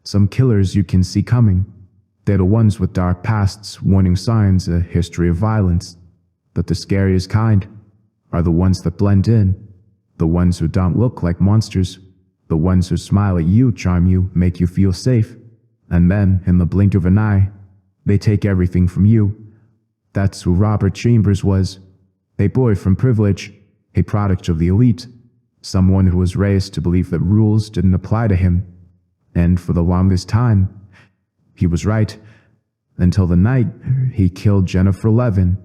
Some killers you can see coming. They're the ones with dark pasts, warning signs, a history of violence. But the scariest kind are the ones that blend in. The ones who don't look like monsters. The ones who smile at you, charm you, make you feel safe. And then, in the blink of an eye, they take everything from you. That's who Robert Chambers was. A boy from privilege, a product of the elite. Someone who was raised to believe that rules didn't apply to him. And for the longest time, he was right. Until the night he killed Jennifer Levin.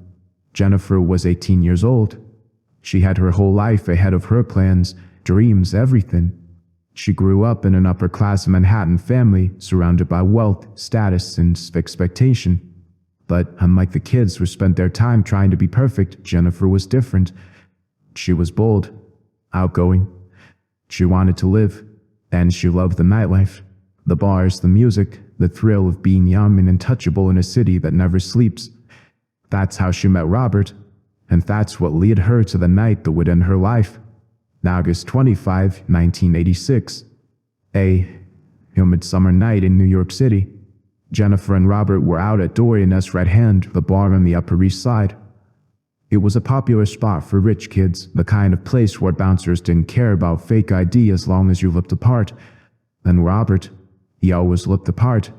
Jennifer was 18 years old. She had her whole life ahead of her, plans, dreams, everything. She grew up in an upper-class Manhattan family surrounded by wealth, status, and expectation. But unlike the kids who spent their time trying to be perfect, Jennifer was different. She was bold, outgoing. She wanted to live, and she loved the nightlife, the bars, the music, the thrill of being young and untouchable in a city that never sleeps. That's how she met Robert, and that's what led her to the night that would end her life. August 25, 1986. A midsummer night in New York City. Jennifer and Robert were out at Dorian S. Red Hand, the bar on the Upper East Side. It was a popular spot for rich kids, the kind of place where bouncers didn't care about fake ID as long as you looked the part. And Robert, he always looked the part.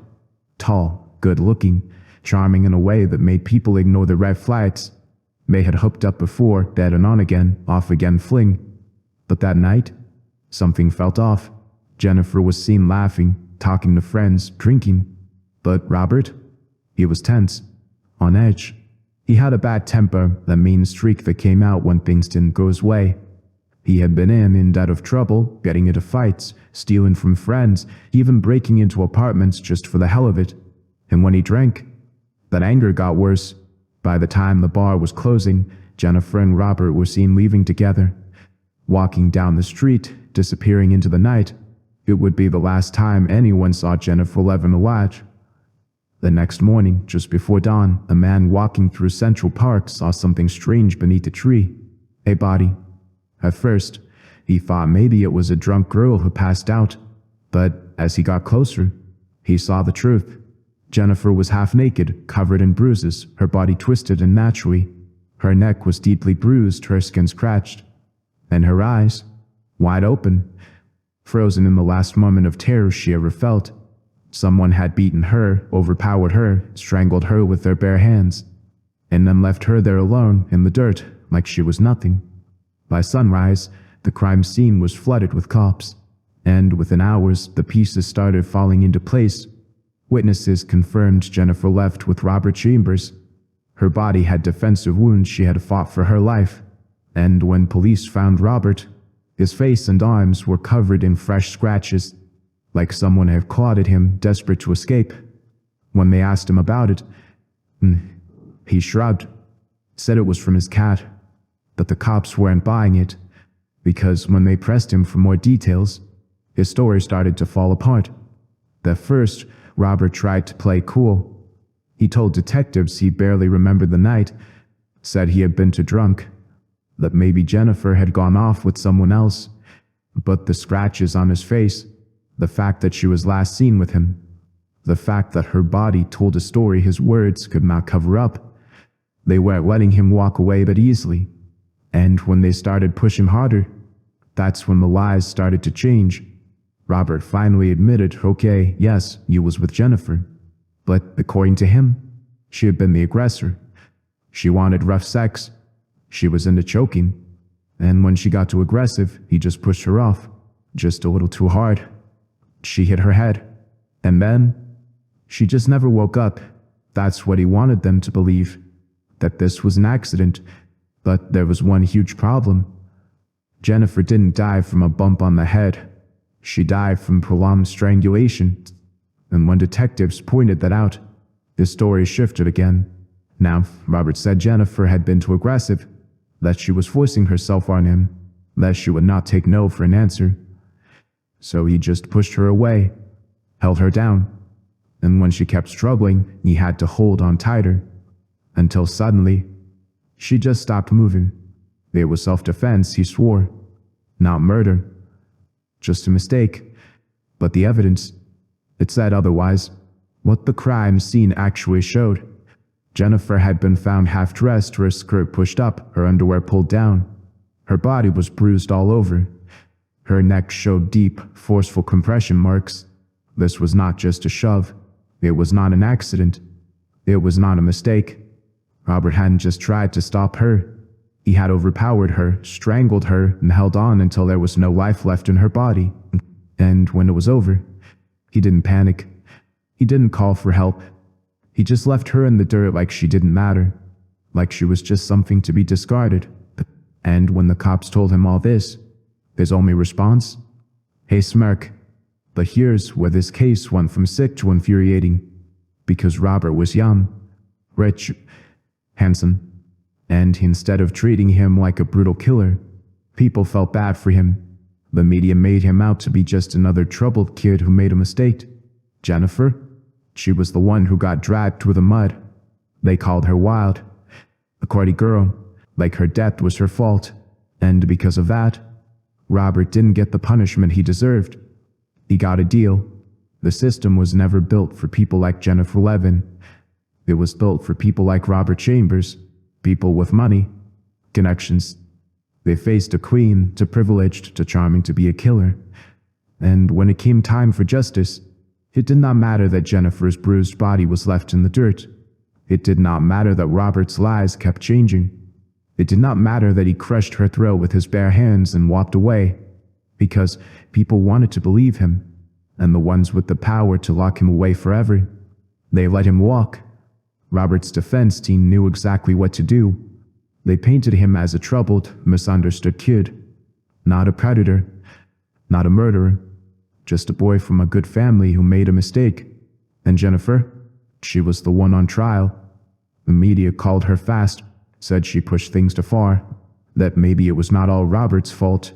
Tall, good-looking, charming in a way that made people ignore the red flags. They had hooked up before, dead and on again, off again fling. But that night, something felt off. Jennifer was seen laughing, talking to friends, drinking. But Robert, he was tense, on edge. He had a bad temper, that mean streak that came out when things didn't go his way. He had been in and out of trouble, getting into fights, stealing from friends, even breaking into apartments just for the hell of it. And when he drank, that anger got worse. By the time the bar was closing, Jennifer and Robert were seen leaving together, walking down the street, disappearing into the night. It would be the last time anyone saw Jennifer Levin alive. The next morning, just before dawn, a man walking through Central Park saw something strange beneath a tree. A body. At first, he thought maybe it was a drunk girl who passed out, but as he got closer, he saw the truth. Jennifer was half naked, covered in bruises, her body twisted unnaturally. Her neck was deeply bruised, her skin scratched, and her eyes, wide open, frozen in the last moment of terror she ever felt. Someone had beaten her, overpowered her, strangled her with their bare hands, and then left her there alone in the dirt like she was nothing. By sunrise, the crime scene was flooded with cops, and within hours the pieces started falling into place. Witnesses confirmed Jennifer left with Robert Chambers. Her body had defensive wounds, she had fought for her life, and when police found Robert, his face and arms were covered in fresh scratches, like someone had clawed at him, desperate to escape. When they asked him about it, he shrugged, said it was from his cat, but the cops weren't buying it, because when they pressed him for more details, his story started to fall apart. At first, Robert tried to play cool. He told detectives he barely remembered the night, said he had been too drunk, that maybe Jennifer had gone off with someone else, but the scratches on his face, the fact that she was last seen with him, the fact that her body told a story his words could not cover up. They weren't letting him walk away that easily. And when they started pushing harder, that's when the lies started to change. Robert finally admitted, okay, yes, you was with Jennifer. But according to him, she had been the aggressor. She wanted rough sex. She was into choking. And when she got too aggressive, he just pushed her off, just a little too hard. She hit her head, and then she just never woke up. That's what he wanted them to believe, that this was an accident. But there was one huge problem. Jennifer didn't die from a bump on the head. She died from prolonged strangulation. And when detectives pointed that out, the story shifted again. Now, Robert said Jennifer had been too aggressive, that she was forcing herself on him, that she would not take no for an answer. So he just pushed her away, held her down, and when she kept struggling, he had to hold on tighter, until suddenly, she just stopped moving. It was self-defense, he swore, not murder, just a mistake. But the evidence, It said otherwise. What the crime scene actually showed. Jennifer had been found half-dressed, her skirt pushed up, her underwear pulled down. Her body was bruised all over. Her neck showed deep, forceful compression marks. This was not just a shove. It was not an accident. It was not a mistake. Robert hadn't just tried to stop her. He had overpowered her, strangled her, and held on until there was no life left in her body. And when it was over, he didn't panic. He didn't call for help. He just left her in the dirt like she didn't matter, like she was just something to be discarded. And when the cops told him all this, his only response? Hey, smirk. But here's where this case went from sick to infuriating. Because Robert was young, rich, handsome, and instead of treating him like a brutal killer, people felt bad for him. The media made him out to be just another troubled kid who made a mistake. Jennifer? She was the one who got dragged through the mud. They called her wild, a courty girl, like her death was her fault. And because of that, Robert didn't get the punishment he deserved. He got a deal. The system was never built for people like Jennifer Levin. It was built for people like Robert Chambers, people with money, connections. They faced a queen, too privileged, too charming to be a killer. And when it came time for justice, it did not matter that Jennifer's bruised body was left in the dirt. It did not matter that Robert's lies kept changing. It did not matter that he crushed her throat with his bare hands and walked away, because people wanted to believe him, and the ones with the power to lock him away forever, they let him walk. Robert's defense team knew exactly what to do. They painted him as a troubled, misunderstood kid. Not a predator, not a murderer, just a boy from a good family who made a mistake. And Jennifer? She was the one on trial. The media called her fast, said she pushed things too far, that maybe it was not all Robert's fault,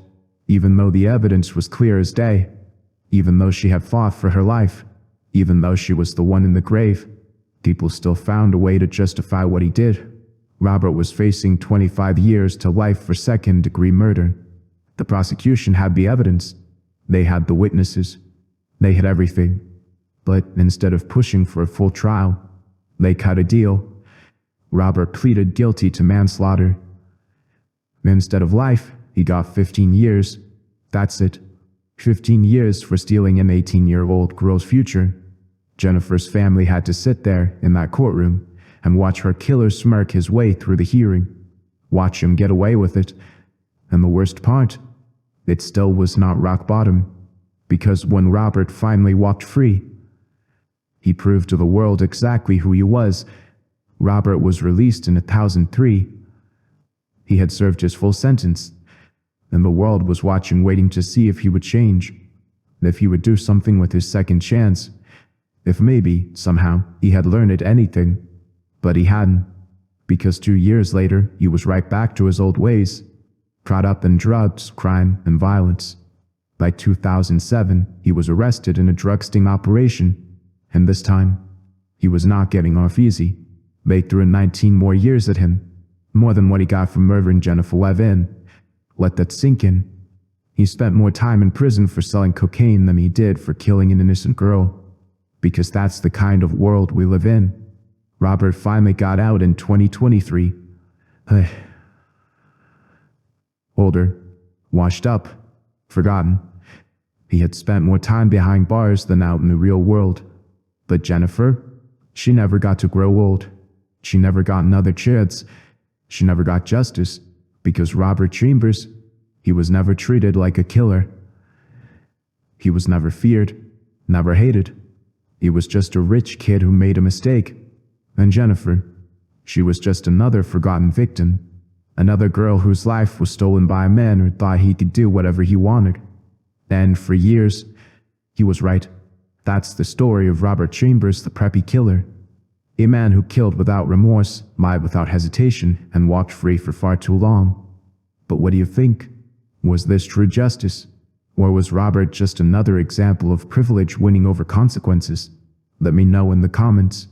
even though the evidence was clear as day, even though she had fought for her life, even though she was the one in the grave. People still found a way to justify what he did. Robert was facing 25 years to life for second-degree murder. The prosecution had the evidence. They had the witnesses. They had everything. But instead of pushing for a full trial, they cut a deal. Robert pleaded guilty to manslaughter. Instead of life, he got 15 years. That's it. 15 years for stealing an 18-year-old girl's future. Jennifer's family had to sit there in that courtroom and watch her killer smirk his way through the hearing. Watch him get away with it. And the worst part, it still was not rock bottom. Because when Robert finally walked free, he proved to the world exactly who he was. Robert was released in 2003. He had served his full sentence, and the world was watching, waiting to see if he would change, if he would do something with his second chance, if maybe, somehow, he had learned anything. But he hadn't, because 2 years later, he was right back to his old ways, caught up in drugs, crime, and violence. By 2007, he was arrested in a drug sting operation, and this time, he was not getting off easy. They threw 19 more years at him, more than what he got for murdering Jennifer Levin. Let that sink in. He spent more time in prison for selling cocaine than he did for killing an innocent girl. Because that's the kind of world we live in. Robert finally got out in 2023. Older, washed up, forgotten. He had spent more time behind bars than out in the real world. But Jennifer, she never got to grow old. She never got another chance. She never got justice, because Robert Chambers, he was never treated like a killer. He was never feared, never hated. He was just a rich kid who made a mistake. And Jennifer, she was just another forgotten victim. Another girl whose life was stolen by a man who thought he could do whatever he wanted. And for years, he was right. That's the story of Robert Chambers, the Preppy Killer. A man who killed without remorse, lied without hesitation, and walked free for far too long. But what do you think? Was this true justice? Or was Robert just another example of privilege winning over consequences? Let me know in the comments.